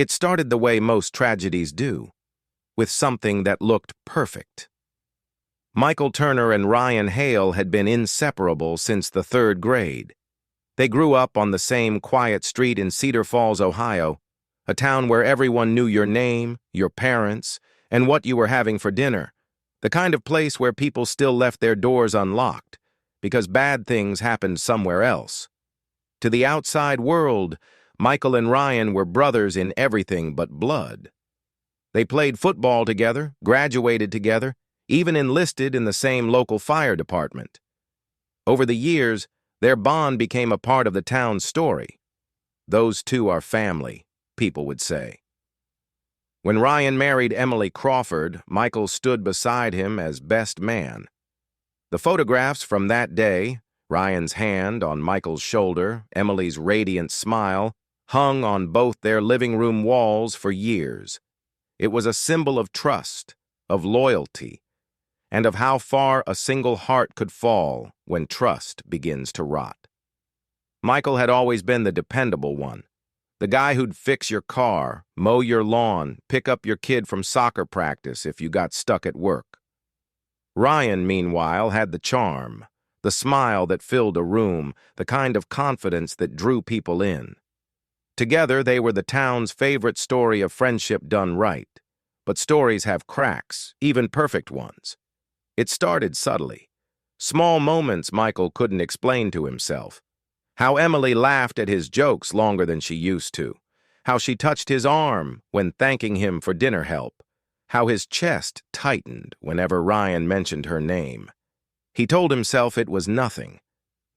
It started the way most tragedies do, with something that looked perfect. Michael Turner and Ryan Hale had been inseparable since the 3rd grade. They grew up on the same quiet street in Cedar Falls, Ohio, a town where everyone knew your name, your parents, and what you were having for dinner, the kind of place where people still left their doors unlocked because bad things happened somewhere else. To the outside world, Michael and Ryan were brothers in everything but blood. They played football together, graduated together, even enlisted in the same local fire department. Over the years, their bond became a part of the town's story. Those two are family, people would say. When Ryan married Emily Crawford, Michael stood beside him as best man. The photographs from that day, Ryan's hand on Michael's shoulder, Emily's radiant smile, hung on both their living room walls for years. It was a symbol of trust, of loyalty, and of how far a single heart could fall when trust begins to rot. Michael had always been the dependable one, the guy who'd fix your car, mow your lawn, pick up your kid from soccer practice if you got stuck at work. Ryan, meanwhile, had the charm, the smile that filled a room, the kind of confidence that drew people in. Together, they were the town's favorite story of friendship done right. But stories have cracks, even perfect ones. It started subtly. Small moments Michael couldn't explain to himself. How Emily laughed at his jokes longer than she used to. How she touched his arm when thanking him for dinner help. How his chest tightened whenever Ryan mentioned her name. He told himself it was nothing,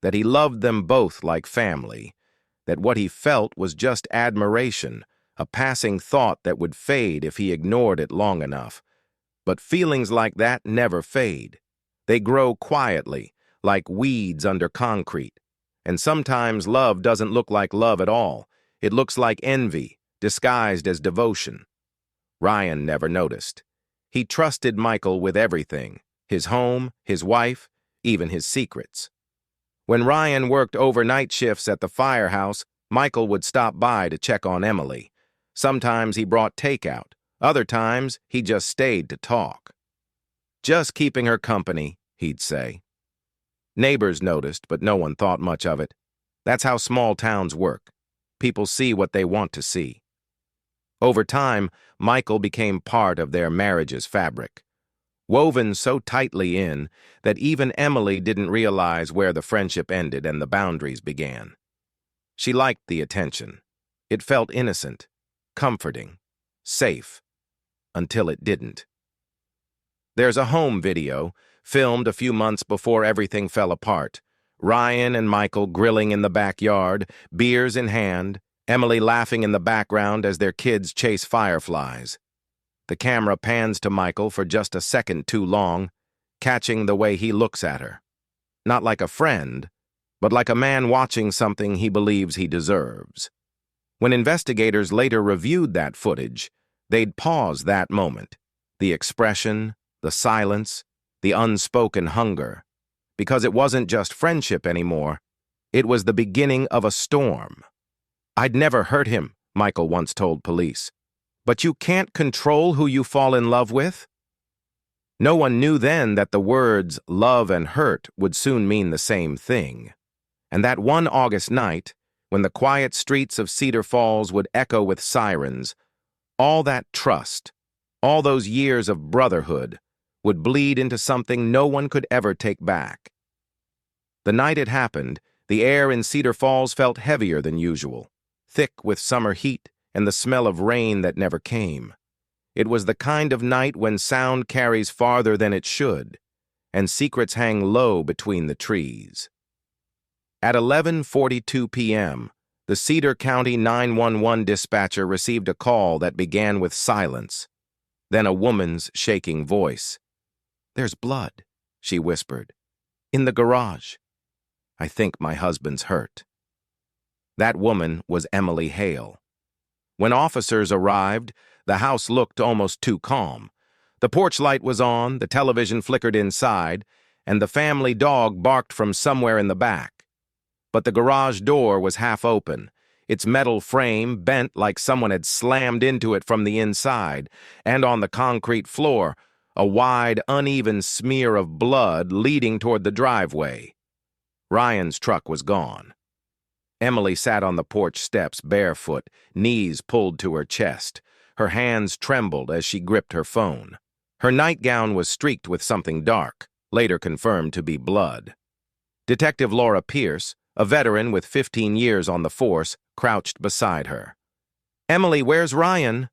that he loved them both like family, that what he felt was just admiration, a passing thought that would fade if he ignored it long enough. But feelings like that never fade. They grow quietly, like weeds under concrete. And sometimes love doesn't look like love at all. It looks like envy, disguised as devotion. Ryan never noticed. He trusted Michael with everything, his home, his wife, even his secrets. When Ryan worked overnight shifts at the firehouse, Michael would stop by to check on Emily. Sometimes he brought takeout. Other times, he just stayed to talk. Just keeping her company, he'd say. Neighbors noticed, but no one thought much of it. That's how small towns work. People see what they want to see. Over time, Michael became part of their marriage's fabric, woven so tightly in that even Emily didn't realize where the friendship ended and the boundaries began. She liked the attention. It felt innocent, comforting, safe, until it didn't. There's a home video, filmed a few months before everything fell apart. Ryan and Michael grilling in the backyard, beers in hand, Emily laughing in the background as their kids chase fireflies. The camera pans to Michael for just a second too long, catching the way he looks at her. Not like a friend, but like a man watching something he believes he deserves. When investigators later reviewed that footage, they'd pause that moment, the expression, the silence, the unspoken hunger, because it wasn't just friendship anymore, it was the beginning of a storm. "I'd never hurt him," Michael once told police. "But you can't control who you fall in love with?" No one knew then that the words love and hurt would soon mean the same thing. And that one August night, when the quiet streets of Cedar Falls would echo with sirens, all that trust, all those years of brotherhood, would bleed into something no one could ever take back. The night it happened, the air in Cedar Falls felt heavier than usual, thick with summer heat and the smell of rain that never came. It was the kind of night when sound carries farther than it should, and secrets hang low between the trees. At 11:42 p.m., the Cedar County 911 dispatcher received a call that began with silence, then a woman's shaking voice. "There's blood," she whispered. "In the garage. I think my husband's hurt." That woman was Emily Hale. When officers arrived, the house looked almost too calm. The porch light was on, the television flickered inside, and the family dog barked from somewhere in the back. But the garage door was half open, its metal frame bent like someone had slammed into it from the inside, and on the concrete floor, a wide, uneven smear of blood leading toward the driveway. Ryan's truck was gone. Emily sat on the porch steps barefoot, knees pulled to her chest. Her hands trembled as she gripped her phone. Her nightgown was streaked with something dark, later confirmed to be blood. Detective Laura Pierce, a veteran with 15 years on the force, crouched beside her. "Emily, where's Ryan?"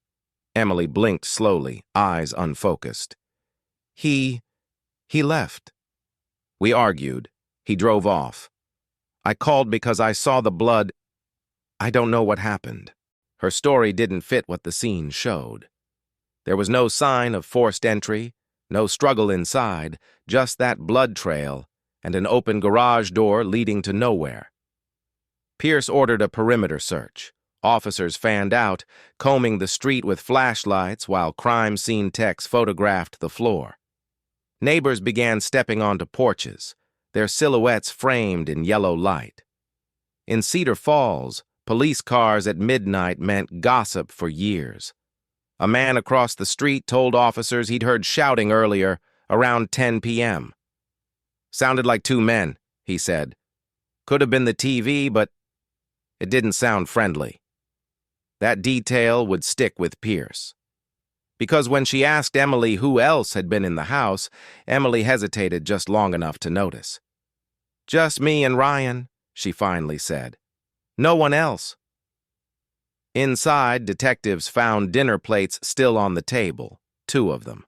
Emily blinked slowly, eyes unfocused. He left. We argued. He drove off. I called because I saw the blood. I don't know what happened." Her story didn't fit what the scene showed. There was no sign of forced entry, no struggle inside, just that blood trail and an open garage door leading to nowhere. Pierce ordered a perimeter search. Officers fanned out, combing the street with flashlights while crime scene techs photographed the floor. Neighbors began stepping onto porches, their silhouettes framed in yellow light. In Cedar Falls, police cars at midnight meant gossip for years. A man across the street told officers he'd heard shouting earlier, around 10 p.m. "Sounded like two men," he said. "Could have been the TV, but it didn't sound friendly." That detail would stick with Pierce. Because when she asked Emily who else had been in the house, Emily hesitated just long enough to notice. "Just me and Ryan," she finally said. "No one else." Inside, detectives found dinner plates still on the table, 2 of them.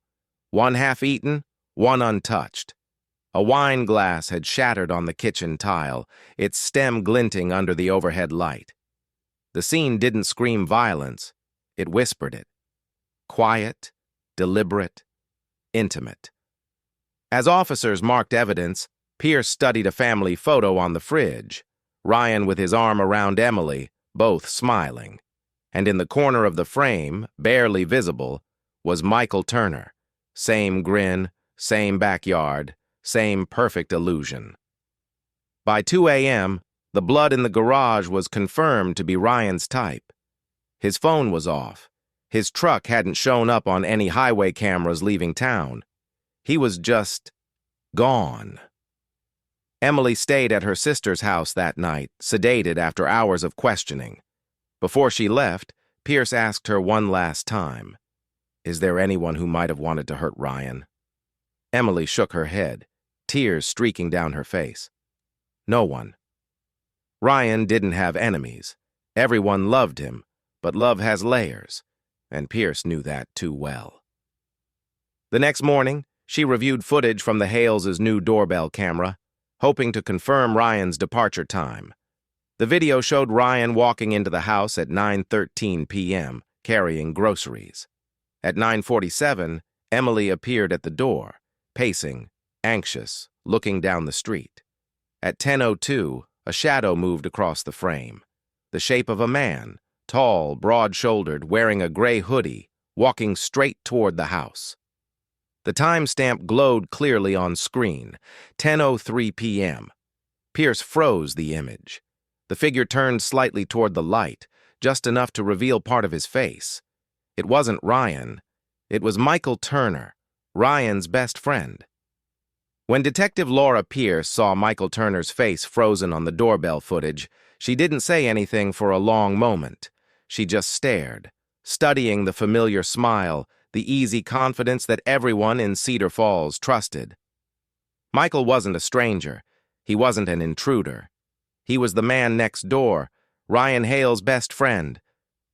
One half-eaten, one untouched. A wine glass had shattered on the kitchen tile, its stem glinting under the overhead light. The scene didn't scream violence, it whispered it. Quiet, deliberate, intimate. As officers marked evidence, Pierce studied a family photo on the fridge, Ryan with his arm around Emily, both smiling. And in the corner of the frame, barely visible, was Michael Turner. Same grin, same backyard, same perfect illusion. By 2 a.m., the blood in the garage was confirmed to be Ryan's type. His phone was off. His truck hadn't shown up on any highway cameras leaving town. He was just gone. Emily stayed at her sister's house that night, sedated after hours of questioning. Before she left, Pierce asked her one last time, "Is there anyone who might have wanted to hurt Ryan?" Emily shook her head, tears streaking down her face. "No one." Ryan didn't have enemies. Everyone loved him, but love has layers, and Pierce knew that too well. The next morning, she reviewed footage from the Hales' new doorbell camera, hoping to confirm Ryan's departure time. The video showed Ryan walking into the house at 9:13 p.m., carrying groceries. At 9:47, Emily appeared at the door, pacing, anxious, looking down the street. At 10:02, a shadow moved across the frame. The shape of a man, tall, broad-shouldered, wearing a gray hoodie, walking straight toward the house. The timestamp glowed clearly on screen, 10:03 p.m. Pierce froze the image. The figure turned slightly toward the light, just enough to reveal part of his face. It wasn't Ryan. It was Michael Turner, Ryan's best friend. When Detective Laura Pierce saw Michael Turner's face frozen on the doorbell footage, she didn't say anything for a long moment. She just stared, studying the familiar smile, the easy confidence that everyone in Cedar Falls trusted. Michael wasn't a stranger. He wasn't an intruder. He was the man next door, Ryan Hale's best friend,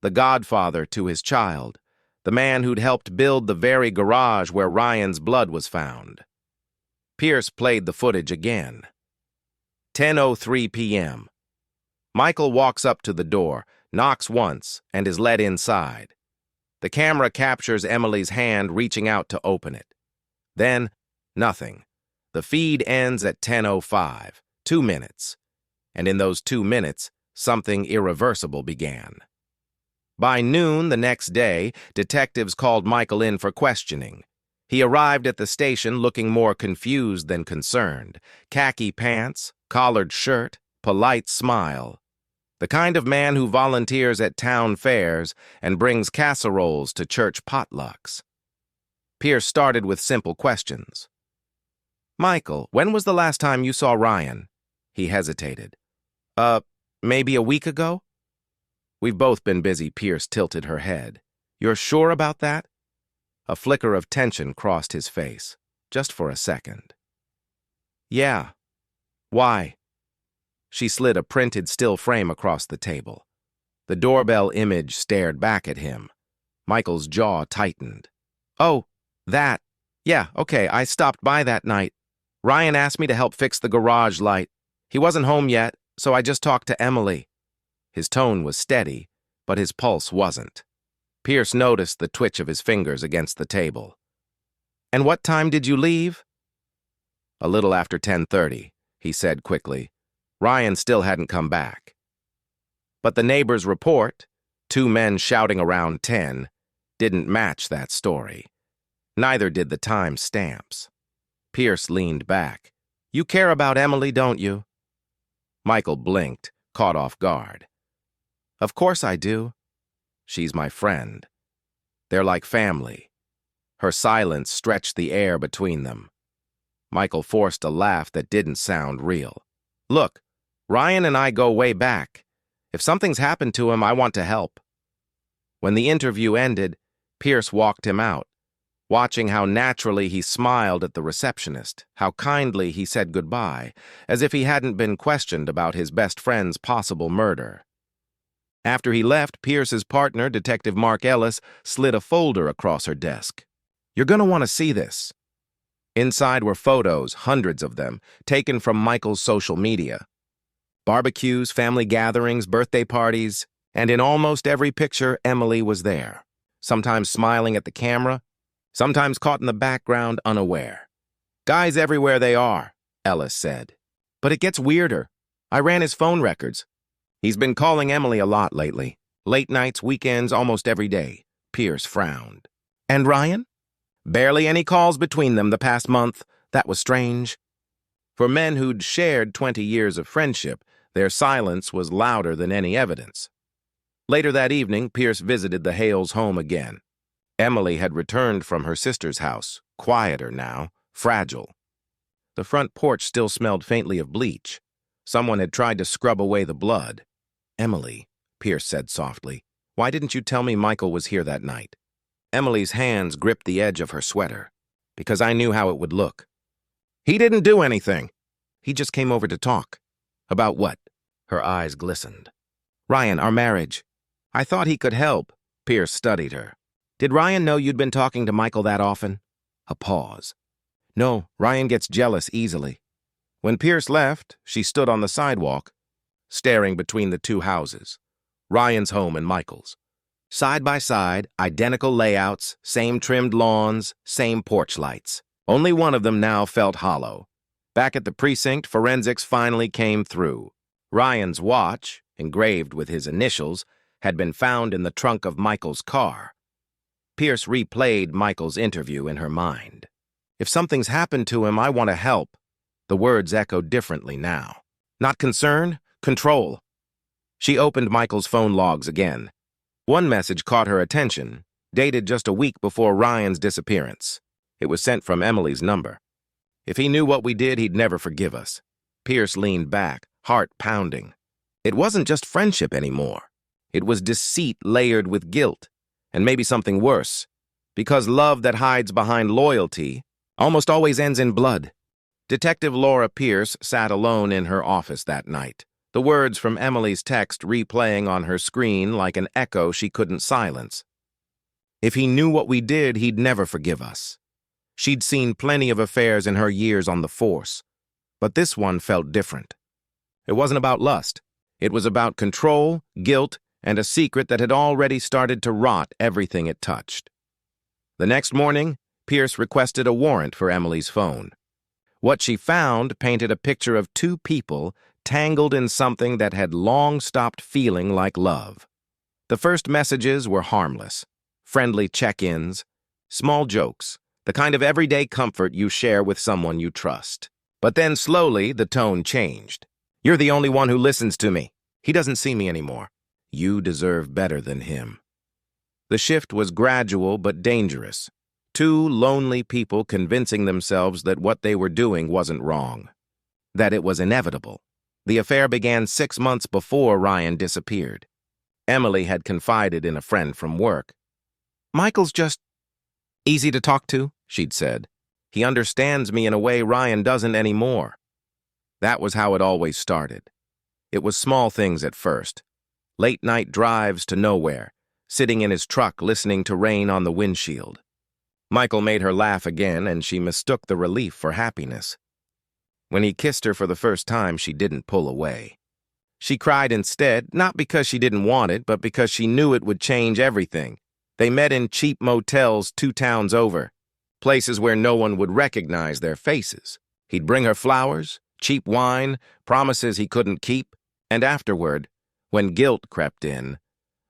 the godfather to his child, the man who'd helped build the very garage where Ryan's blood was found. Pierce played the footage again. 10:03 p.m. Michael walks up to the door, knocks once, and is led inside. The camera captures Emily's hand reaching out to open it. Then, nothing. The feed ends at 10:05, 2 minutes. And in those 2 minutes, something irreversible began. By noon the next day, detectives called Michael in for questioning. He arrived at the station looking more confused than concerned. Khaki pants, collared shirt, polite smile. The kind of man who volunteers at town fairs and brings casseroles to church potlucks. Pierce started with simple questions. "Michael, when was the last time you saw Ryan?" He hesitated. Maybe a week ago?" "We've both been busy." Pierce tilted her head. "You're sure about that?" A flicker of tension crossed his face, just for a second. "Yeah. Why?" She slid a printed still frame across the table. The doorbell image stared back at him. Michael's jaw tightened. "Oh, that. Yeah, okay, I stopped by that night. Ryan asked me to help fix the garage light. He wasn't home yet, so I just talked to Emily." His tone was steady, but his pulse wasn't. Pierce noticed the twitch of his fingers against the table. "And what time did you leave?" "A little after 10:30, he said quickly. Ryan still hadn't come back. But the neighbor's report, 2 men shouting around 10, didn't match that story. Neither did the time stamps. Pierce leaned back. "You care about Emily, don't you?" Michael blinked, caught off guard. "Of course I do. She's my friend. They're like family." Her silence stretched the air between them. Michael forced a laugh that didn't sound real. "Look, Ryan and I go way back. If something's happened to him, I want to help." When the interview ended, Pierce walked him out, watching how naturally he smiled at the receptionist, how kindly he said goodbye, as if he hadn't been questioned about his best friend's possible murder. After he left, Pierce's partner, Detective Mark Ellis, slid a folder across her desk. "You're going to want to see this." Inside were photos, hundreds of them, taken from Michael's social media. Barbecues, family gatherings, birthday parties, and in almost every picture, Emily was there, sometimes smiling at the camera, sometimes caught in the background unaware. "Guys everywhere they are," Ellis said. "But it gets weirder. I ran his phone records. He's been calling Emily a lot lately. Late nights, weekends, almost every day." Pierce frowned. "And Ryan?" "Barely any calls between them the past month. That was strange." For men who'd shared 20 years of friendship, their silence was louder than any evidence. Later that evening, Pierce visited the Hales' home again. Emily had returned from her sister's house, quieter now, fragile. The front porch still smelled faintly of bleach. Someone had tried to scrub away the blood. "Emily," Pierce said softly, "why didn't you tell me Michael was here that night?" Emily's hands gripped the edge of her sweater. "Because I knew how it would look." "He didn't do anything." "He just came over to talk." "About what?" Her eyes glistened. "Ryan, our marriage." "I thought he could help." Pierce studied her. "Did Ryan know you'd been talking to Michael that often?" A pause. "No, Ryan gets jealous easily." When Pierce left, she stood on the sidewalk, staring between the 2 houses, Ryan's home and Michael's. Side by side, identical layouts, same trimmed lawns, same porch lights. Only one of them now felt hollow. Back at the precinct, forensics finally came through. Ryan's watch, engraved with his initials, had been found in the trunk of Michael's car. Pierce replayed Michael's interview in her mind. "If something's happened to him, I want to help." The words echoed differently now. "Not concern, control." She opened Michael's phone logs again. One message caught her attention, dated just a week before Ryan's disappearance. It was sent from Emily's number. "If he knew what we did, he'd never forgive us." Pierce leaned back, heart pounding. It wasn't just friendship anymore. It was deceit layered with guilt, and maybe something worse, because love that hides behind loyalty almost always ends in blood. Detective Laura Pierce sat alone in her office that night, the words from Emily's text replaying on her screen like an echo she couldn't silence. "If he knew what we did, he'd never forgive us." She'd seen plenty of affairs in her years on the force, but this one felt different. It wasn't about lust. It was about control, guilt, and a secret that had already started to rot everything it touched. The next morning, Pierce requested a warrant for Emily's phone. What she found painted a picture of 2 people tangled in something that had long stopped feeling like love. The first messages were harmless, friendly check-ins, small jokes, the kind of everyday comfort you share with someone you trust. But then slowly the tone changed. "You're the only one who listens to me." He doesn't see me anymore. You deserve better than him. The shift was gradual but dangerous. Two lonely people convincing themselves that what they were doing wasn't wrong, that it was inevitable. The affair began 6 months before Ryan disappeared. Emily had confided in a friend from work. Michael's just easy to talk to, she'd said. He understands me in a way Ryan doesn't anymore. That was how it always started. It was small things at first. Late-night drives to nowhere, sitting in his truck listening to rain on the windshield. Michael made her laugh again, and she mistook the relief for happiness. When he kissed her for the first time, she didn't pull away. She cried instead, not because she didn't want it, but because she knew it would change everything. They met in cheap motels 2 towns over, places where no one would recognize their faces. He'd bring her flowers, cheap wine, promises he couldn't keep, and afterward, when guilt crept in,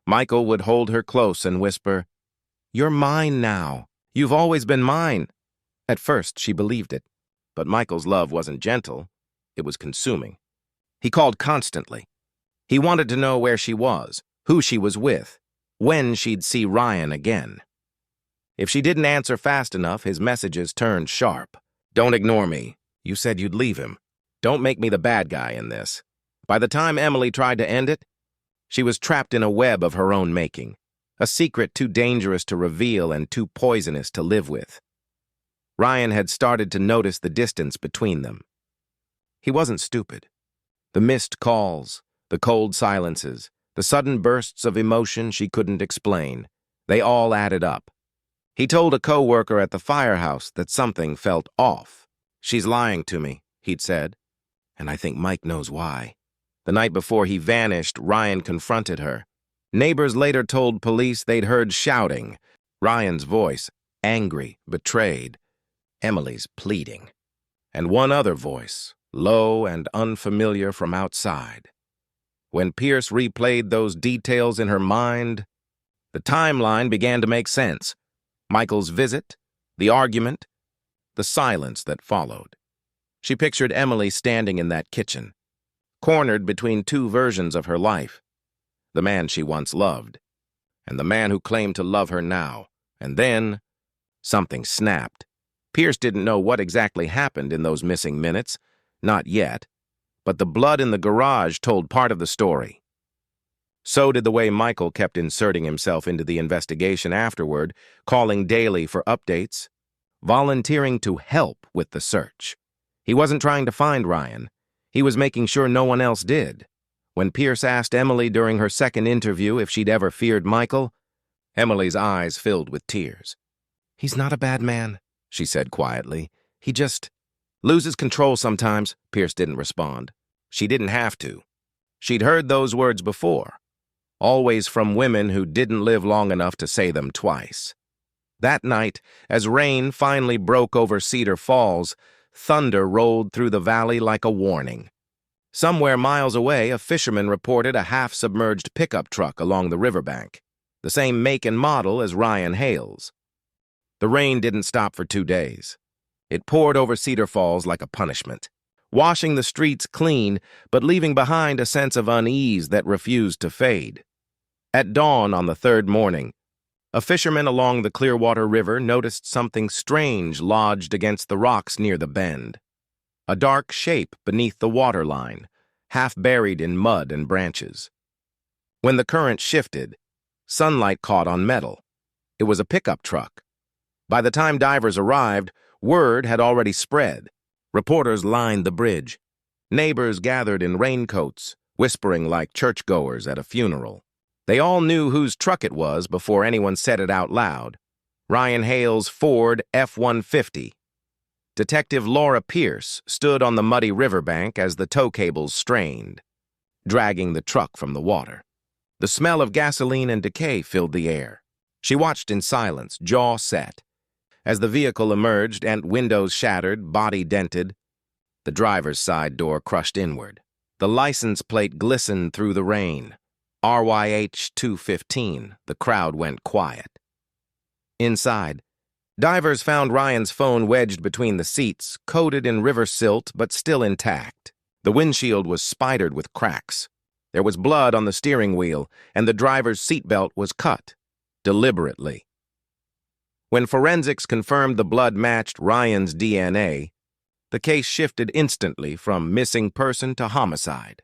Michael would hold her close and whisper, "You're mine now. You've always been mine." At first, she believed it, but Michael's love wasn't gentle. It was consuming. He called constantly. He wanted to know where she was, who she was with, when she'd see Ryan again. If she didn't answer fast enough, his messages turned sharp. "Don't ignore me. You said you'd leave him. Don't make me the bad guy in this." By the time Emily tried to end it, she was trapped in a web of her own making, a secret too dangerous to reveal and too poisonous to live with. Ryan had started to notice the distance between them. He wasn't stupid. The missed calls, the cold silences, the sudden bursts of emotion she couldn't explain, they all added up. He told a co-worker at the firehouse that something felt off. "She's lying to me," he'd said, "and I think Mike knows why." The night before he vanished, Ryan confronted her. Neighbors later told police they'd heard shouting, Ryan's voice, angry, betrayed, Emily's pleading, and one other voice, low and unfamiliar from outside. When Pierce replayed those details in her mind, the timeline began to make sense. Michael's visit, the argument, the silence that followed. She pictured Emily standing in that kitchen, cornered between 2 versions of her life, the man she once loved, and the man who claimed to love her now. And then, something snapped. Pierce didn't know what exactly happened in those missing minutes, not yet, but the blood in the garage told part of the story. So did the way Michael kept inserting himself into the investigation afterward, calling daily for updates, volunteering to help with the search. He wasn't trying to find Ryan. He was making sure no one else did. When Pierce asked Emily during her second interview if she'd ever feared Michael, Emily's eyes filled with tears. "He's not a bad man," she said quietly. "He just loses control sometimes." Pierce didn't respond. She didn't have to. She'd heard those words before, always from women who didn't live long enough to say them twice. That night, as rain finally broke over Cedar Falls, thunder rolled through the valley like a warning. Somewhere miles away, a fisherman reported a half-submerged pickup truck along the riverbank, the same make and model as Ryan Hale's. The rain didn't stop for 2 days. It poured over Cedar Falls like a punishment, washing the streets clean, but leaving behind a sense of unease that refused to fade. At dawn on the 3rd morning, a fisherman along the Clearwater River noticed something strange lodged against the rocks near the bend. A dark shape beneath the waterline, half buried in mud and branches. When the current shifted, sunlight caught on metal. It was a pickup truck. By the time divers arrived, word had already spread. Reporters lined the bridge. Neighbors gathered in raincoats, whispering like churchgoers at a funeral. They all knew whose truck it was before anyone said it out loud. Ryan Hale's Ford F-150. Detective Laura Pierce stood on the muddy riverbank as the tow cables strained, dragging the truck from the water. The smell of gasoline and decay filled the air. She watched in silence, jaw set. As the vehicle emerged and windows shattered, body dented, the driver's side door crushed inward. The license plate glistened through the rain. RYH 215. The crowd went quiet. Inside, divers found Ryan's phone wedged between the seats, coated in river silt but still intact. The windshield was spidered with cracks. There was blood on the steering wheel, and the driver's seatbelt was cut, deliberately. When forensics confirmed the blood matched Ryan's DNA, the case shifted instantly from missing person to homicide.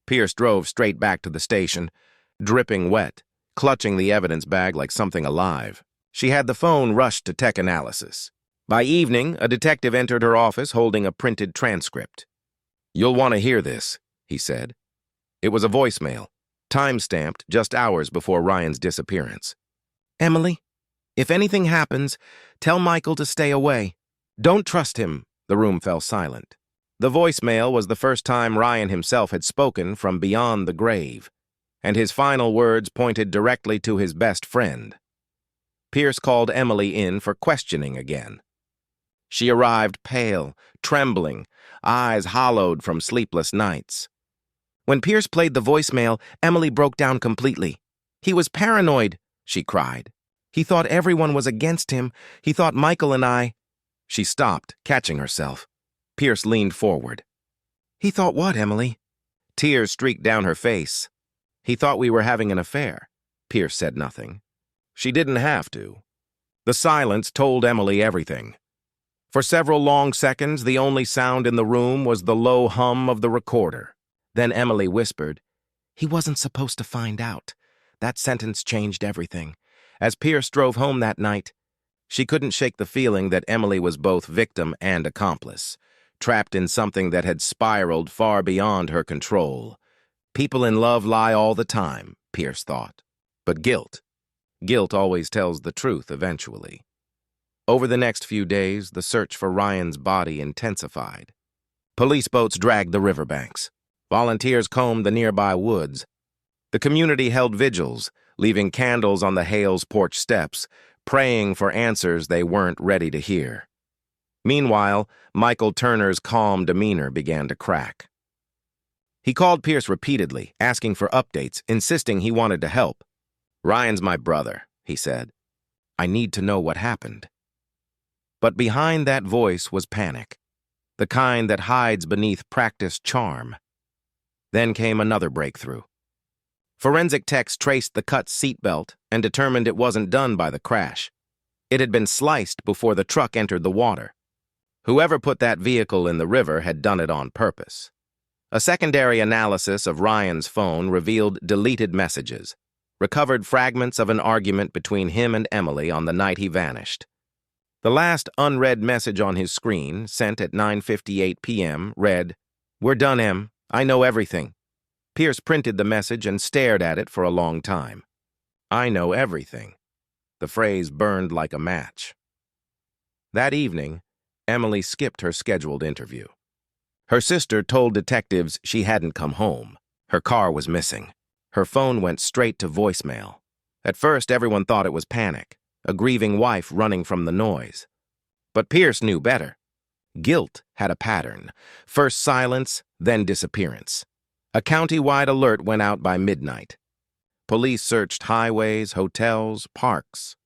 Pierce drove straight back to the station, dripping wet, clutching the evidence bag like something alive. She had the phone rushed to tech analysis. By evening, a detective entered her office holding a printed transcript. "You'll want to hear this," he said. It was a voicemail, time-stamped just hours before Ryan's disappearance. "Emily, if anything happens, tell Michael to stay away. Don't trust him." The room fell silent. The voicemail was the first time Ryan himself had spoken from beyond the grave, and his final words pointed directly to his best friend. Pierce called Emily in for questioning again. She arrived pale, trembling, eyes hollowed from sleepless nights. When Pierce played the voicemail, Emily broke down completely. "He was paranoid," she cried. "He thought everyone was against him. He thought Michael and I—" She stopped, catching herself. Pierce leaned forward. "He thought what, Emily?" Tears streaked down her face. "He thought we were having an affair." Pierce said nothing. She didn't have to. The silence told Emily everything. For several long seconds, the only sound in the room was the low hum of the recorder. Then Emily whispered, "He wasn't supposed to find out." That sentence changed everything. As Pierce drove home that night, she couldn't shake the feeling that Emily was both victim and accomplice, trapped in something that had spiraled far beyond her control. People in love lie all the time, Pierce thought. But guilt always tells the truth eventually. Over the next few days, the search for Ryan's body intensified. Police boats dragged the riverbanks. Volunteers combed the nearby woods. The community held vigils, leaving candles on the Hales' porch steps, praying for answers they weren't ready to hear. Meanwhile, Michael Turner's calm demeanor began to crack. He called Pierce repeatedly, asking for updates, insisting he wanted to help. "Ryan's my brother," he said. "I need to know what happened." But behind that voice was panic, the kind that hides beneath practiced charm. Then came another breakthrough. Forensic techs traced the cut seatbelt and determined it wasn't done by the crash. It had been sliced before the truck entered the water. Whoever put that vehicle in the river had done it on purpose. A secondary analysis of Ryan's phone revealed deleted messages, recovered fragments of an argument between him and Emily on the night he vanished. The last unread message on his screen, sent at 9:58 p.m., read, "We're done, Em. I know everything." Pierce printed the message and stared at it for a long time. "I know everything." The phrase burned like a match. That evening, Emily skipped her scheduled interview. Her sister told detectives she hadn't come home. Her car was missing. Her phone went straight to voicemail. At first, everyone thought it was panic, a grieving wife running from the noise. But Pierce knew better. Guilt had a pattern. First silence, then disappearance. A county-wide alert went out by midnight. Police searched highways, hotels, parks.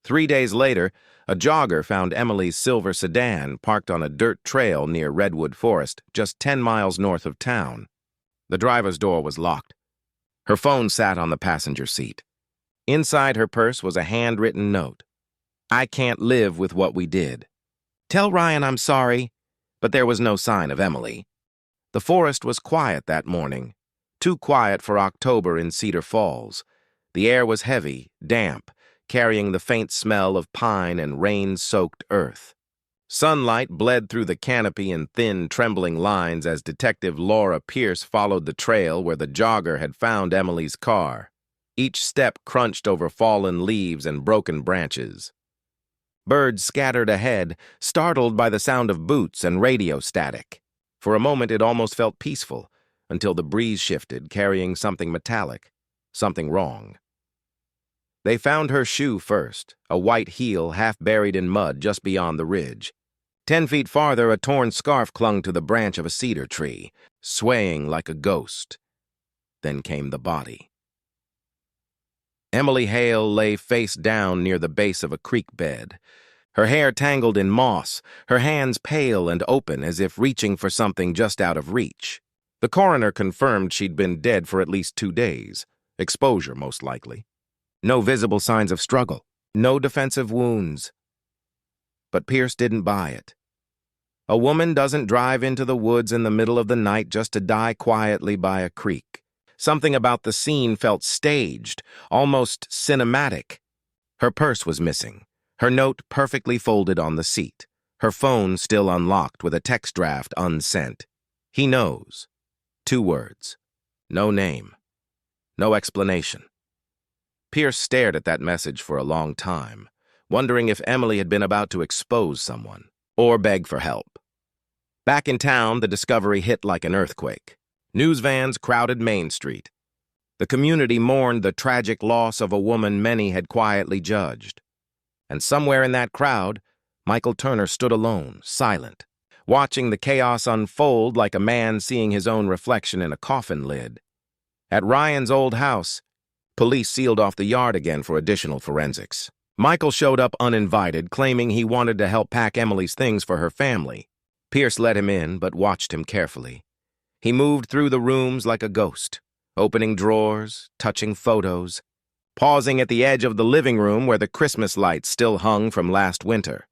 3 days later, a jogger found Emily's silver sedan parked on a dirt trail near Redwood Forest, just 10 miles north of town. The driver's door was locked. Her phone sat on the passenger seat. Inside her purse was a handwritten note. "I can't live with what we did. Tell Ryan I'm sorry." But there was no sign of Emily. The forest was quiet that morning, too quiet for October in Cedar Falls. The air was heavy, damp, carrying the faint smell of pine and rain-soaked earth. Sunlight bled through the canopy in thin, trembling lines as Detective Laura Pierce followed the trail where the jogger had found Emily's car. Each step crunched over fallen leaves and broken branches. Birds scattered ahead, startled by the sound of boots and radio static. For a moment it almost felt peaceful, until the breeze shifted, carrying something metallic, something wrong. They found her shoe first, a white heel half buried in mud just beyond the ridge. 10 feet farther, a torn scarf clung to the branch of a cedar tree, swaying like a ghost. Then came the body. Emily Hale lay face down near the base of a creek bed, her hair tangled in moss, her hands pale and open as if reaching for something just out of reach. The coroner confirmed she'd been dead for at least 2 days. Exposure, most likely. No visible signs of struggle. No defensive wounds. But Pierce didn't buy it. A woman doesn't drive into the woods in the middle of the night just to die quietly by a creek. Something about the scene felt staged, almost cinematic. Her purse was missing, her note perfectly folded on the seat, her phone still unlocked with a text draft unsent. He knows. 2 words. No name. No explanation. Pierce stared at that message for a long time, wondering if Emily had been about to expose someone, or beg for help. Back in town, the discovery hit like an earthquake. News vans crowded Main Street. The community mourned the tragic loss of a woman many had quietly judged. And somewhere in that crowd, Michael Turner stood alone, silent, watching the chaos unfold like a man seeing his own reflection in a coffin lid. At Ryan's old house, police sealed off the yard again for additional forensics. Michael showed up uninvited, claiming he wanted to help pack Emily's things for her family. Pierce let him in, but watched him carefully. He moved through the rooms like a ghost, opening drawers, touching photos, pausing at the edge of the living room where the Christmas lights still hung from last winter.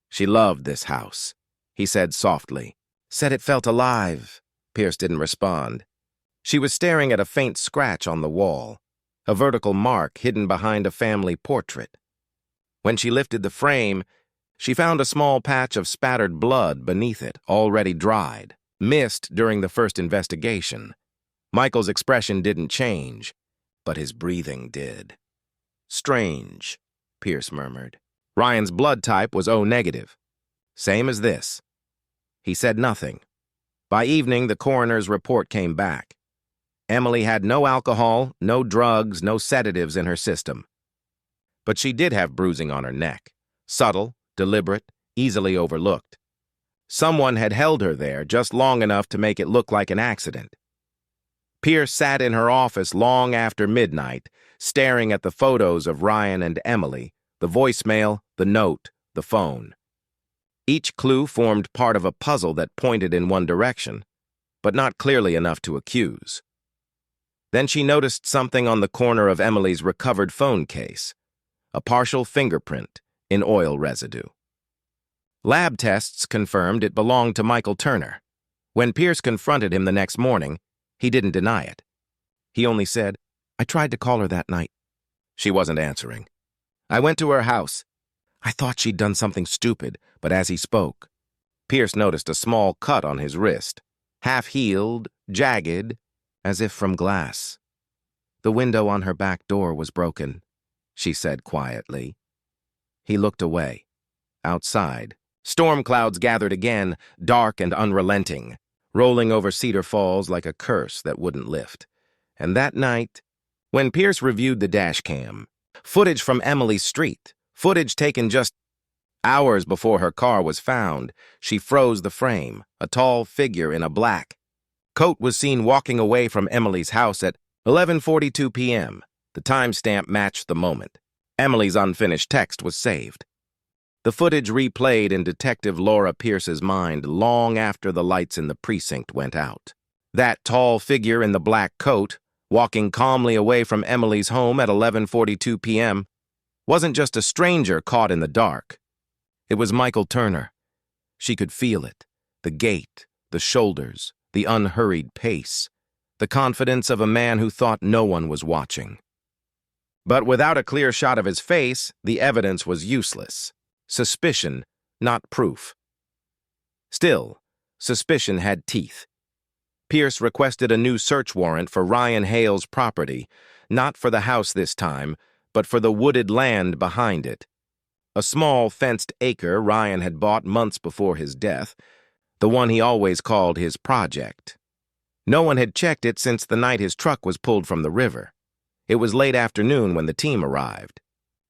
She loved this house, he said softly. Said it felt alive. Pierce didn't respond. She was staring at a faint scratch on the wall, a vertical mark hidden behind a family portrait. When she lifted the frame, she found a small patch of spattered blood beneath it, already dried, missed during the first investigation. Michael's expression didn't change, but his breathing did. Strange, Pierce murmured. Ryan's blood type was O negative. Same as this. He said nothing. By evening, the coroner's report came back. Emily had no alcohol, no drugs, no sedatives in her system. But she did have bruising on her neck. Subtle, deliberate, easily overlooked. Someone had held her there just long enough to make it look like an accident. Pierce sat in her office long after midnight, staring at the photos of Ryan and Emily, the voicemail, the note, the phone. Each clue formed part of a puzzle that pointed in one direction, but not clearly enough to accuse. Then she noticed something on the corner of Emily's recovered phone case, a partial fingerprint in oil residue. Lab tests confirmed it belonged to Michael Turner. When Pierce confronted him the next morning, he didn't deny it. He only said, "I tried to call her that night." She wasn't answering. "I went to her house. I thought she'd done something stupid," but as he spoke, Pierce noticed a small cut on his wrist, half-healed, jagged, as if from glass. "The window on her back door was broken," she said quietly. He looked away. Outside, storm clouds gathered again, dark and unrelenting, rolling over Cedar Falls like a curse that wouldn't lift. And that night, when Pierce reviewed the dash cam, footage from Emily's street, footage taken just hours before her car was found, she froze the frame, a tall figure in a black coat was seen walking away from Emily's house at 11:42 p.m. The timestamp matched the moment. Emily's unfinished text was saved. The footage replayed in Detective Laura Pierce's mind long after the lights in the precinct went out. That tall figure in the black coat, walking calmly away from Emily's home at 11:42 p.m., wasn't just a stranger caught in the dark. It was Michael Turner. She could feel it, the gait, the shoulders, the unhurried pace, the confidence of a man who thought no one was watching. But without a clear shot of his face, the evidence was useless. Suspicion, not proof. Still, suspicion had teeth. Pierce requested a new search warrant for Ryan Hale's property, not for the house this time, but for the wooded land behind it. A small fenced acre Ryan had bought months before his death, the one he always called his project. No one had checked it since the night his truck was pulled from the river. It was late afternoon when the team arrived.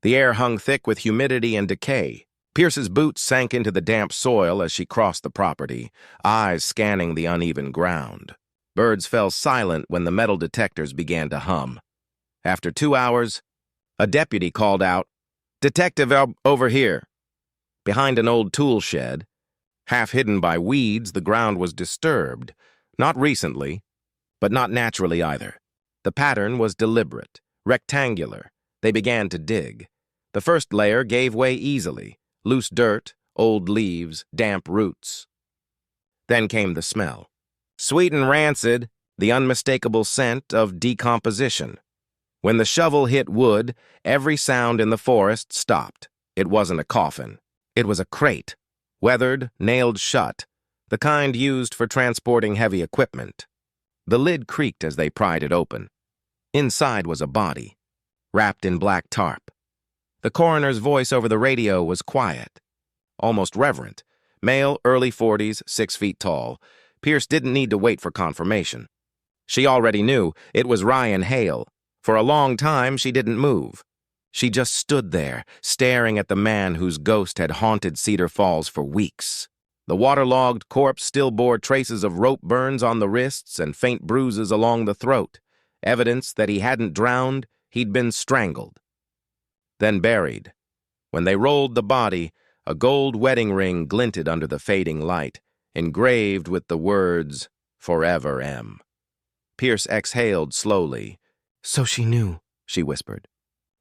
The air hung thick with humidity and decay. Pierce's boots sank into the damp soil as she crossed the property, eyes scanning the uneven ground. Birds fell silent when the metal detectors began to hum. After 2 hours, a deputy called out, "Detective over here." Behind an old tool shed, half hidden by weeds, the ground was disturbed. Not recently, but not naturally either. The pattern was deliberate, rectangular. They began to dig. The first layer gave way easily. Loose dirt, old leaves, damp roots. Then came the smell. Sweet and rancid, the unmistakable scent of decomposition. When the shovel hit wood, every sound in the forest stopped. It wasn't a coffin. It was a crate, weathered, nailed shut, the kind used for transporting heavy equipment. The lid creaked as they pried it open. Inside was a body, wrapped in black tarp. The coroner's voice over the radio was quiet, almost reverent. Male, early 40s, 6 feet tall. Pierce didn't need to wait for confirmation. She already knew it was Ryan Hale. For a long time, she didn't move. She just stood there, staring at the man whose ghost had haunted Cedar Falls for weeks. The waterlogged corpse still bore traces of rope burns on the wrists and faint bruises along the throat, evidence that he hadn't drowned, he'd been strangled. Then buried. When they rolled the body, a gold wedding ring glinted under the fading light, engraved with the words, "Forever, M." Pierce exhaled slowly. "So she knew," she whispered.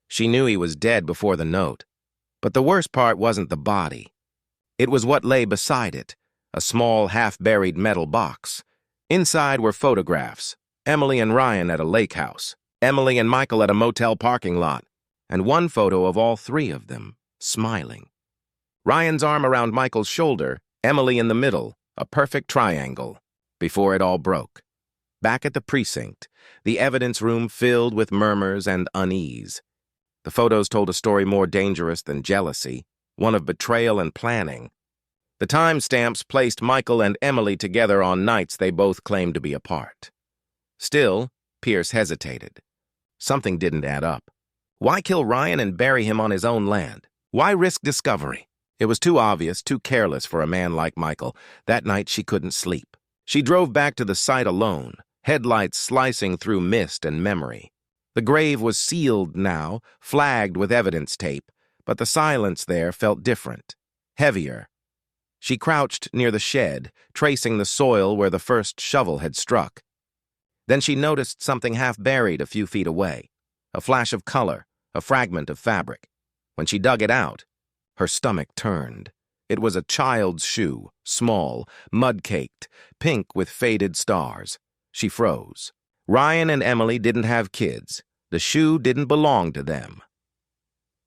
She knew he was dead before the note. But the worst part wasn't the body. It was what lay beside it, a small, half-buried metal box. Inside were photographs, Emily and Ryan at a lake house, Emily and Michael at a motel parking lot, and one photo of all three of them, smiling. Ryan's arm around Michael's shoulder, Emily in the middle, a perfect triangle, before it all broke. Back at the precinct, the evidence room filled with murmurs and unease. The photos told a story more dangerous than jealousy, one of betrayal and planning. The timestamps placed Michael and Emily together on nights they both claimed to be apart. Still, Pierce hesitated. Something didn't add up. Why kill Ryan and bury him on his own land? Why risk discovery? It was too obvious, too careless for a man like Michael. That night she couldn't sleep. She drove back to the site alone, headlights slicing through mist and memory. The grave was sealed now, flagged with evidence tape, but the silence there felt different, heavier. She crouched near the shed, tracing the soil where the first shovel had struck. Then she noticed something half buried a few feet away, a flash of color, a fragment of fabric. When she dug it out, her stomach turned. It was a child's shoe, small, mud-caked, pink with faded stars. She froze. Ryan and Emily didn't have kids. The shoe didn't belong to them.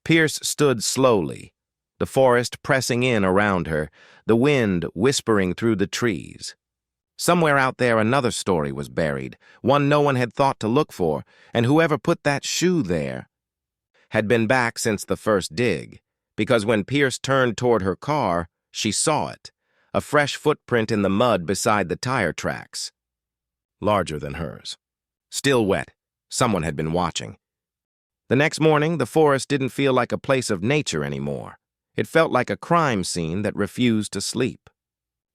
Pierce stood slowly, the forest pressing in around her, the wind whispering through the trees. Somewhere out there another story was buried, one no one had thought to look for, and whoever put that shoe there had been back since the first dig, because when Pierce turned toward her car, she saw it, a fresh footprint in the mud beside the tire tracks. Larger than hers. Still wet. Someone had been watching. The next morning, the forest didn't feel like a place of nature anymore. It felt like a crime scene that refused to sleep.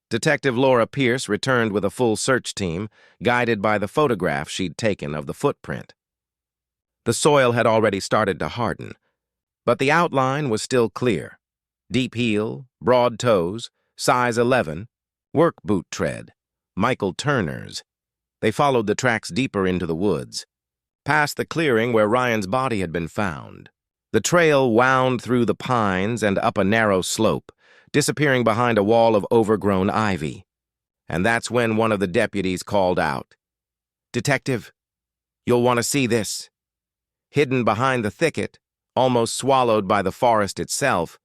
Detective Laura Pierce returned with a full search team, guided by the photograph she'd taken of the footprint. The soil had already started to harden, but the outline was still clear. Deep heel, broad toes, size 11, work boot tread, Michael Turner's. They followed the tracks deeper into the woods, past the clearing where Ryan's body had been found. The trail wound through the pines and up a narrow slope, disappearing behind a wall of overgrown ivy. And that's when one of the deputies called out, "Detective, you'll want to see this." Hidden behind the thicket, almost swallowed by the forest itself,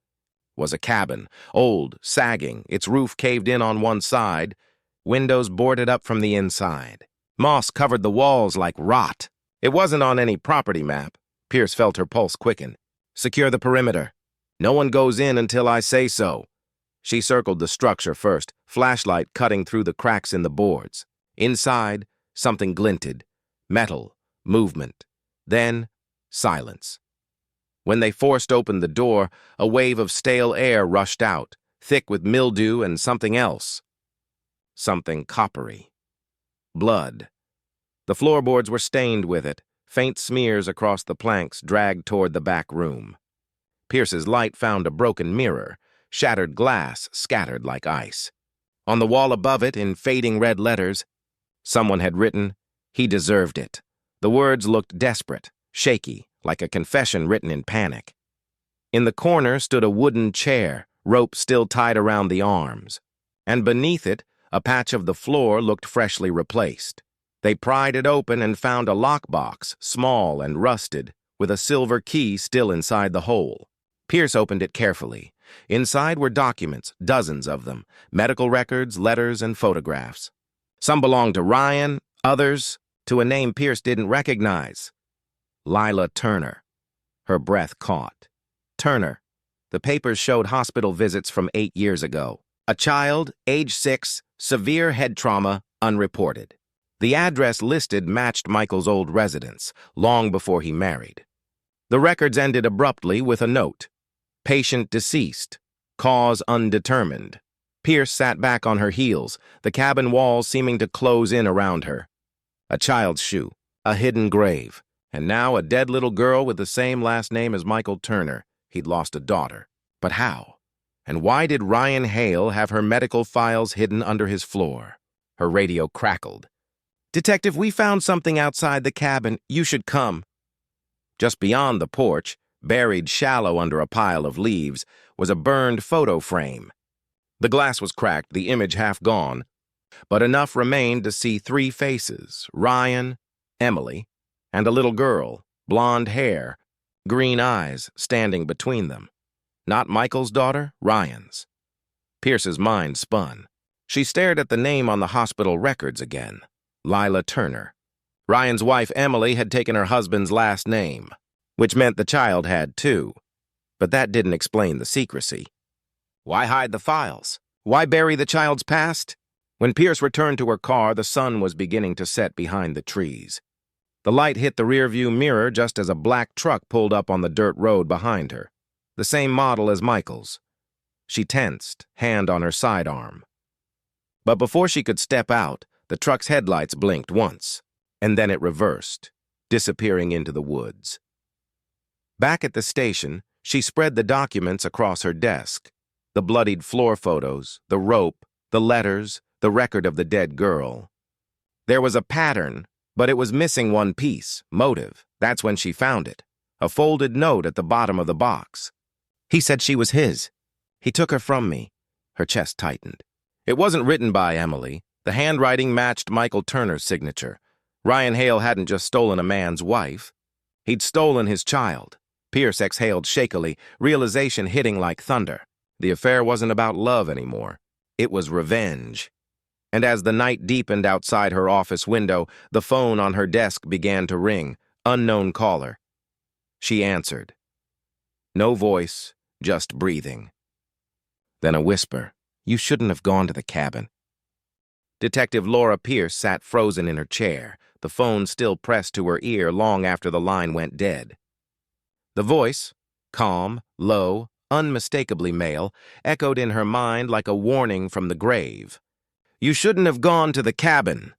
was a cabin, old, sagging, its roof caved in on one side, windows boarded up from the inside. Moss covered the walls like rot. It wasn't on any property map. Pierce felt her pulse quicken. "Secure the perimeter. No one goes in until I say so." She circled the structure first, flashlight cutting through the cracks in the boards. Inside, something glinted. Metal, movement. Then, silence. When they forced open the door, a wave of stale air rushed out, thick with mildew and something else. Something coppery. Blood. The floorboards were stained with it, faint smears across the planks dragged toward the back room. Pierce's light found a broken mirror, shattered glass scattered like ice. On the wall above it, in fading red letters, Someone had written, "He deserved it." The words looked desperate, shaky, like a confession written in panic. In the corner stood a wooden chair, rope still tied around the arms. And beneath it, a patch of the floor looked freshly replaced. They pried it open and found a lockbox, small and rusted, with a silver key still inside the hole. Pierce opened it carefully. Inside were documents, dozens of them, medical records, letters, and photographs. Some belonged to Ryan, others to a name Pierce didn't recognize. Lila Turner. Her breath caught. Turner. The papers showed hospital visits from 8 years ago. A child, age 6, severe head trauma, unreported. The address listed matched Michael's old residence, long before he married. The records ended abruptly with a note. Patient deceased. Cause undetermined. Pierce sat back on her heels, the cabin walls seeming to close in around her. A child's shoe, a hidden grave, and now a dead little girl with the same last name as Michael Turner. He'd lost a daughter. But how? And why did Ryan Hale have her medical files hidden under his floor? Her radio crackled. "Detective, we found something outside the cabin. You should come." Just beyond the porch, buried shallow under a pile of leaves, was a burned photo frame. The glass was cracked, the image half gone, but enough remained to see 3 faces, Ryan, Emily, and a little girl, blonde hair, green eyes standing between them. Not Michael's daughter, Ryan's. Pierce's mind spun. She stared at the name on the hospital records again. Lila Turner. Ryan's wife, Emily, had taken her husband's last name, which meant the child had too. But that didn't explain the secrecy. Why hide the files? Why bury the child's past? When Pierce returned to her car, the sun was beginning to set behind the trees. The light hit the rearview mirror just as a black truck pulled up on the dirt road behind her. The same model as Michael's. She tensed, hand on her sidearm. But before she could step out, the truck's headlights blinked once, and then it reversed, disappearing into the woods. Back at the station, she spread the documents across her desk. The bloodied floor photos, the rope, the letters, the record of the dead girl. There was a pattern, but it was missing one piece, motive. That's when she found it. A folded note at the bottom of the box. "He said she was his. He took her from me." Her chest tightened. It wasn't written by Emily. The handwriting matched Michael Turner's signature. Ryan Hale hadn't just stolen a man's wife. He'd stolen his child. Pierce exhaled shakily, realization hitting like thunder. The affair wasn't about love anymore. It was revenge. And as the night deepened outside her office window, the phone on her desk began to ring. Unknown caller. She answered. No voice, just breathing. Then a whisper. "You shouldn't have gone to the cabin." Detective Laura Pierce sat frozen in her chair, the phone still pressed to her ear long after the line went dead. The voice, calm, low, unmistakably male, echoed in her mind like a warning from the grave. "You shouldn't have gone to the cabin."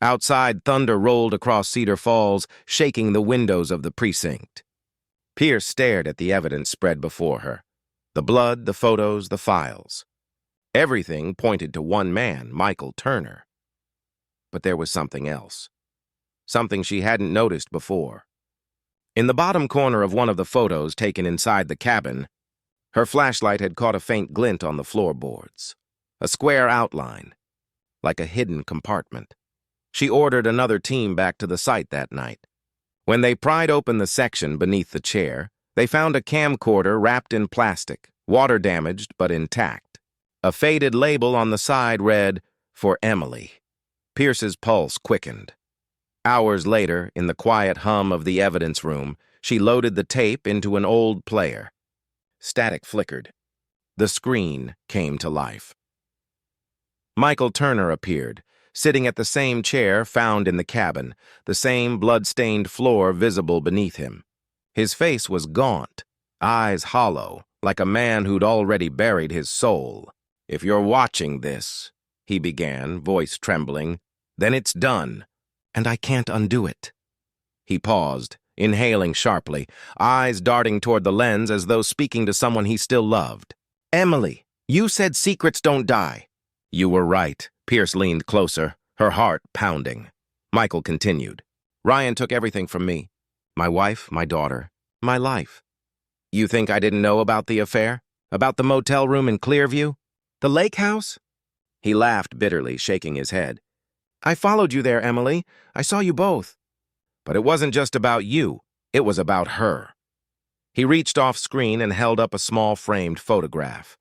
Outside, thunder rolled across Cedar Falls, shaking the windows of the precinct. Pierce stared at the evidence spread before her. The blood, the photos, the files. Everything pointed to one man, Michael Turner. But there was something else. Something she hadn't noticed before. In the bottom corner of one of the photos taken inside the cabin, her flashlight had caught a faint glint on the floorboards. A square outline, like a hidden compartment. She ordered another team back to the site that night. When they pried open the section beneath the chair, they found a camcorder wrapped in plastic, water-damaged but intact. A faded label on the side read, "For Emily." Pierce's pulse quickened. Hours later, in the quiet hum of the evidence room, she loaded the tape into an old player. Static flickered. The screen came to life. Michael Turner appeared, sitting at the same chair found in the cabin, the same blood-stained floor visible beneath him. His face was gaunt, eyes hollow, like a man who'd already buried his soul. "If you're watching this," he began, voice trembling, "then it's done, and I can't undo it." He paused, inhaling sharply, eyes darting toward the lens as though speaking to someone he still loved. "Emily, you said secrets don't die." "You were right." Pierce leaned closer, her heart pounding. Michael continued. Ryan took everything from me. My wife, my daughter, my life. You think I didn't know about the affair? About the motel room in Clearview? The lake house? He laughed bitterly, shaking his head. I followed you there, Emily. I saw you both. But it wasn't just about you. It was about her. He reached off screen and held up a small framed photograph.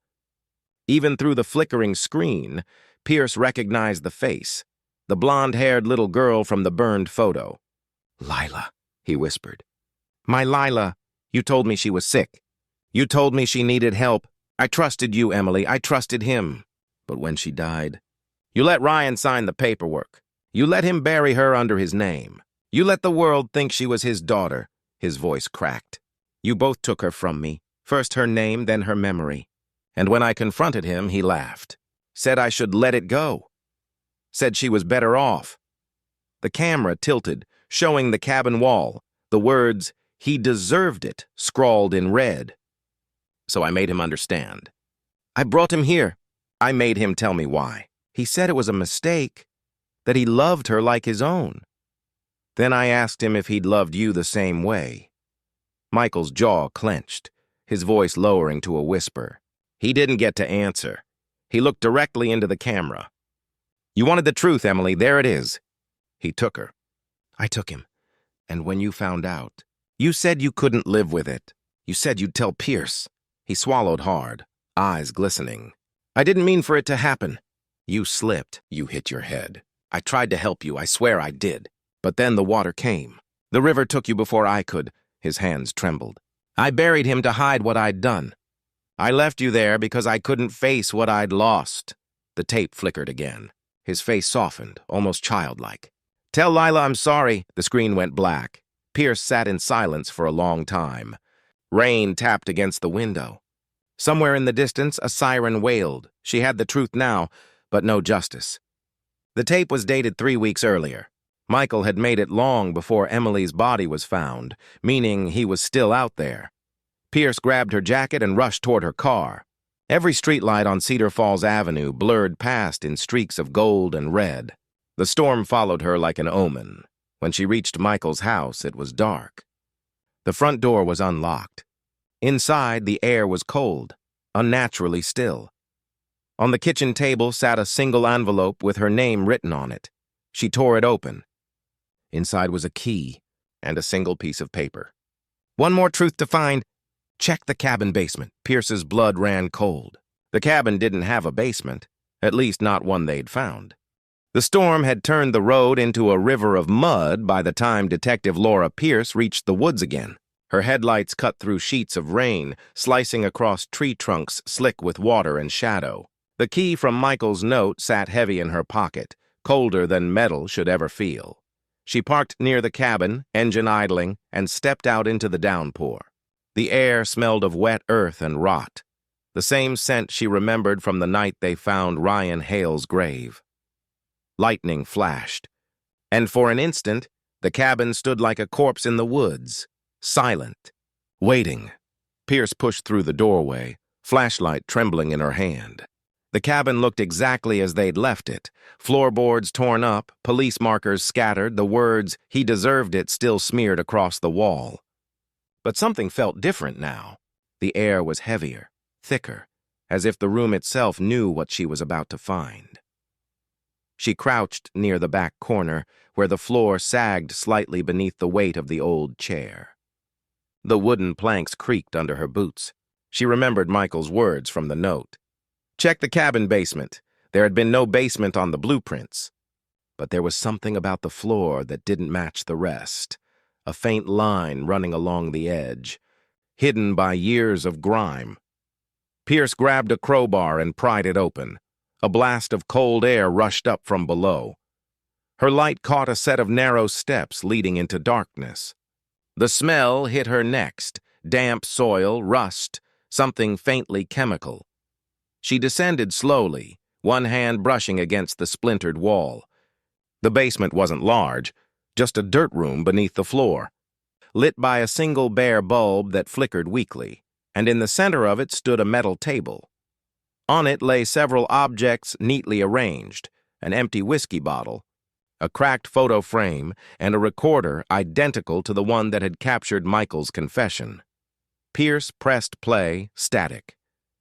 Even through the flickering screen, Pierce recognized the face, the blonde-haired little girl from the burned photo. Lila, he whispered. My Lila, you told me she was sick. You told me she needed help. I trusted you, Emily. I trusted him. But when she died, you let Ryan sign the paperwork. You let him bury her under his name. You let the world think she was his daughter. His voice cracked. You both took her from me. First her name, then her memory. And when I confronted him, he laughed. Said I should let it go. Said she was better off. The camera tilted, showing the cabin wall, the words, "He deserved it," scrawled in red. So I made him understand. I brought him here. I made him tell me why. He said it was a mistake, that he loved her like his own. Then I asked him if he'd loved you the same way. Michael's jaw clenched, his voice lowering to a whisper. He didn't get to answer. He looked directly into the camera. You wanted the truth, Emily. There it is. He took her. I took him. And when you found out, you said you couldn't live with it. You said you'd tell Pierce. He swallowed hard, eyes glistening. I didn't mean for it to happen. You slipped. You hit your head. I tried to help you. I swear I did. But then the water came. The river took you before I could. His hands trembled. I buried him to hide what I'd done. I left you there because I couldn't face what I'd lost. The tape flickered again. His face softened, almost childlike. Tell Lila I'm sorry. The screen went black. Pierce sat in silence for a long time. Rain tapped against the window. Somewhere in the distance, a siren wailed. She had the truth now, but no justice. The tape was dated 3 weeks earlier. Michael had made it long before Emily's body was found, meaning he was still out there. Pierce grabbed her jacket and rushed toward her car. Every streetlight on Cedar Falls Avenue blurred past in streaks of gold and red. The storm followed her like an omen. When she reached Michael's house, it was dark. The front door was unlocked. Inside, the air was cold, unnaturally still. On the kitchen table sat a single envelope with her name written on it. She tore it open. Inside was a key and a single piece of paper. One more truth to find. Check the cabin basement. Pierce's blood ran cold. The cabin didn't have a basement, at least not one they'd found. The storm had turned the road into a river of mud by the time Detective Laura Pierce reached the woods again. Her headlights cut through sheets of rain, slicing across tree trunks slick with water and shadow. The key from Michael's note sat heavy in her pocket, colder than metal should ever feel. She parked near the cabin, engine idling, and stepped out into the downpour. The air smelled of wet earth and rot, the same scent she remembered from the night they found Ryan Hale's grave. Lightning flashed, and for an instant, the cabin stood like a corpse in the woods, silent, waiting. Pierce pushed through the doorway, flashlight trembling in her hand. The cabin looked exactly as they'd left it. Floorboards torn up, police markers scattered, the words, "He deserved it," still smeared across the wall. But something felt different now. The air was heavier, thicker, as if the room itself knew what she was about to find. She crouched near the back corner, where the floor sagged slightly beneath the weight of the old chair. The wooden planks creaked under her boots. She remembered Michael's words from the note. Check the cabin basement. There had been no basement on the blueprints. But there was something about the floor that didn't match the rest. A faint line running along the edge, hidden by years of grime. Pierce grabbed a crowbar and pried it open. A blast of cold air rushed up from below. Her light caught a set of narrow steps leading into darkness. The smell hit her next, damp soil, rust, something faintly chemical. She descended slowly, one hand brushing against the splintered wall. The basement wasn't large, just a dirt room beneath the floor, lit by a single bare bulb that flickered weakly, and in the center of it stood a metal table. On it lay several objects neatly arranged, an empty whiskey bottle, a cracked photo frame, and a recorder identical to the one that had captured Michael's confession. Pierce pressed play, static,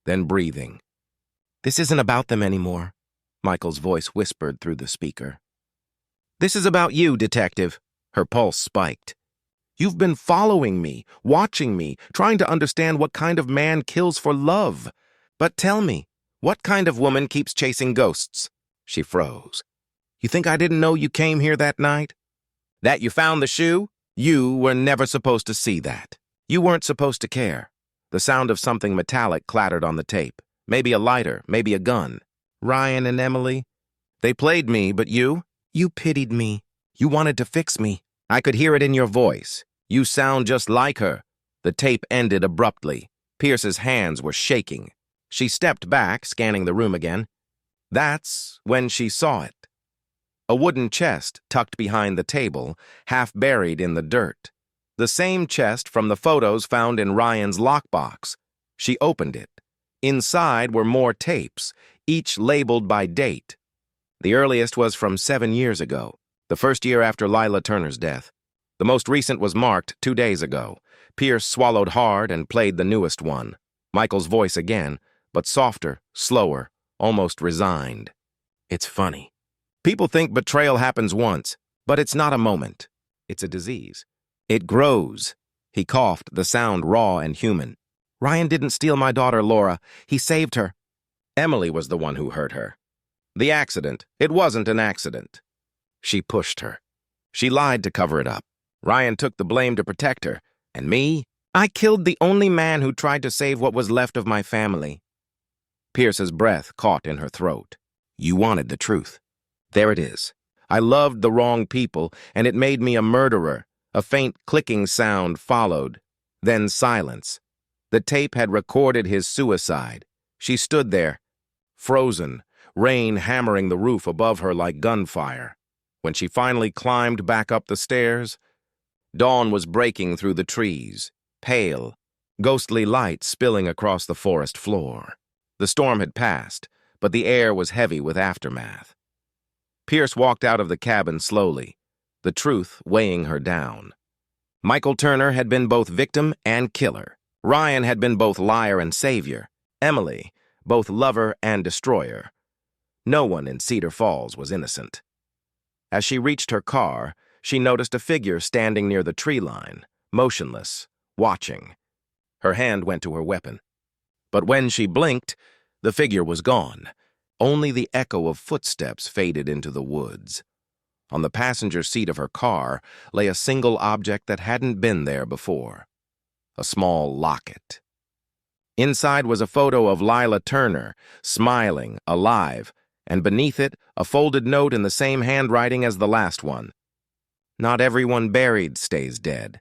then breathing. "This isn't about them anymore," Michael's voice whispered through the speaker. "This is about you, detective." Her pulse spiked. "You've been following me, watching me, trying to understand what kind of man kills for love. But tell me, what kind of woman keeps chasing ghosts?" She froze. "You think I didn't know you came here that night? That you found the shoe? You were never supposed to see that. You weren't supposed to care." The sound of something metallic clattered on the tape. Maybe a lighter, maybe a gun. "Ryan and Emily, they played me, but you? You pitied me. You wanted to fix me. I could hear it in your voice. You sound just like her." The tape ended abruptly. Pierce's hands were shaking. She stepped back, scanning the room again. That's when she saw it. A wooden chest tucked behind the table, half buried in the dirt. The same chest from the photos found in Ryan's lockbox. She opened it. Inside were more tapes, each labeled by date. The earliest was from 7 years ago, the first year after Lila Turner's death. The most recent was marked 2 days ago. Pierce swallowed hard and played the newest one. Michael's voice again, but softer, slower, almost resigned. "It's funny. People think betrayal happens once, but it's not a moment. It's a disease. It grows." He coughed, the sound raw and human. "Ryan didn't steal my daughter, Laura. He saved her. Emily was the one who hurt her. The accident. It wasn't an accident." She pushed her. She lied to cover it up. Ryan took the blame to protect her. And me? I killed the only man who tried to save what was left of my family. Pierce's breath caught in her throat. "You wanted the truth. There it is. I loved the wrong people, and it made me a murderer." A faint clicking sound followed. Then silence. The tape had recorded his suicide. She stood there, frozen, rain hammering the roof above her like gunfire. When she finally climbed back up the stairs, dawn was breaking through the trees, pale, ghostly light spilling across the forest floor. The storm had passed, but the air was heavy with aftermath. Pierce walked out of the cabin slowly, the truth weighing her down. Michael Turner had been both victim and killer. Ryan had been both liar and savior. Emily, both lover and destroyer. No one in Cedar Falls was innocent. As she reached her car, she noticed a figure standing near the tree line, motionless, watching. Her hand went to her weapon. But when she blinked, the figure was gone. Only the echo of footsteps faded into the woods. On the passenger seat of her car lay a single object that hadn't been there before. A small locket. Inside was a photo of Lila Turner, smiling, alive, and beneath it, a folded note in the same handwriting as the last one. "Not everyone buried stays dead."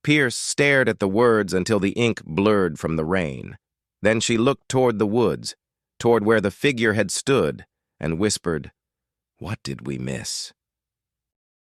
Pierce stared at the words until the ink blurred from the rain. Then she looked toward the woods, toward where the figure had stood, and whispered, "What did we miss?"